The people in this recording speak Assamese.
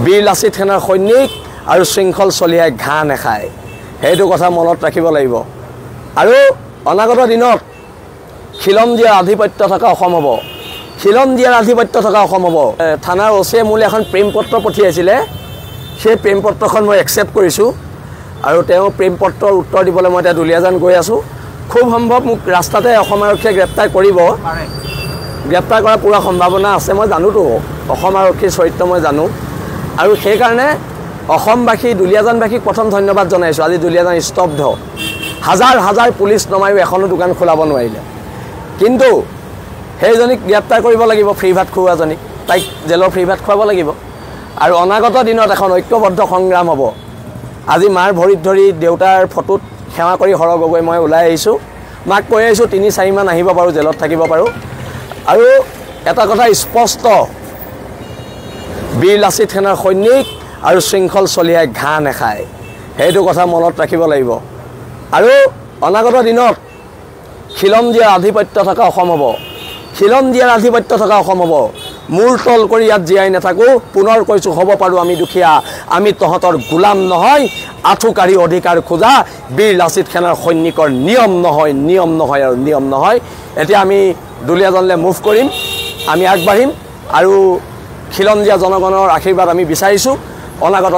বীৰ লাচিত সেনাৰ সৈনিক আৰু শৃংখল চলিয়াই ঘাঁহ নাখায় সেইটো কথা মনত ৰাখিব লাগিব আৰু অনাগত দিনত খিলঞ্জীয়াৰ আধিপত্য থকা অসম হ'ব খিলঞ্জীয়াৰ আধিপত্য থকা অসম হ'ব থানাৰ ওচে মোলে এখন প্ৰেম পত্ৰ পঠিয়াইছিলে সেই প্ৰেম পত্ৰখন মই একচেপ্ট কৰিছোঁ আৰু তেওঁ প্ৰেম পত্ৰৰ উত্তৰ দিবলৈ মই এতিয়া দুলীয়াজান গৈ আছোঁ খুব সম্ভৱ মোক ৰাস্তাতে অসম আৰক্ষীয়ে গ্ৰেপ্তাৰ কৰিব গ্ৰেপ্তাৰ কৰাৰ পুৰা সম্ভাৱনা আছে মই জানোতো অসম আৰক্ষীৰ চৰিত্ৰ মই জানো আৰু সেইকাৰণে অসমবাসী দুলীয়াজানবাসীক প্ৰথম ধন্যবাদ জনাইছোঁ আজি দুলীয়াজান স্তব্ধ হাজাৰ হাজাৰ পুলিচ নমায়ো এখনো দোকান খোলাব নোৱাৰিলে কিন্তু সেইজনীক গ্ৰেপ্তাৰ কৰিব লাগিব ফ্ৰী ভাত খুওৱাজনীক তাইক জেলৰ ফ্ৰী ভাত খুৱাব লাগিব আৰু অনাগত দিনত এখন ঐক্যবদ্ধ সংগ্ৰাম হ'ব আজি মাৰ ভৰিত ধৰি দেউতাৰ ফটোত সেৱা কৰি সৰহ গগৈ মই ওলাই আহিছোঁ মাক কৈ আহিছোঁ ৩-৪ মান আহিব পাৰোঁ জেলত থাকিব পাৰোঁ আৰু এটা কথা স্পষ্ট বীৰ লাচিত সেনাৰ সৈনিক আৰু শৃংখল চলিয়াই ঘাঁহ নাখায় সেইটো কথা মনত ৰাখিব লাগিব আৰু অনাগত দিনত খিলঞ্জীয়াৰ আধিপত্য থকা অসম হ'ব খিলঞ্জীয়াৰ আধিপত্য থকা অসম হ'ব মূৰ তল কৰি ইয়াত জীয়াই নাথাকোঁ পুনৰ কৈছোঁ হ'ব পাৰোঁ আমি দুখীয়া আমি তহঁতৰ গোলাম নহয় আঁঠুকাঢ়ি অধিকাৰ খোজা বীৰ লাচিত সেনাৰ সৈনিকৰ নিয়ম নহয় আৰু নিয়ম নহয় এতিয়া আমি দুলীয়াজানলৈ মুভ কৰিম আমি আগবাঢ়িম আৰু খিলঞ্জীয়া জনগণৰ আশীৰ্বাদ আমি বিচাৰিছোঁ অনাগত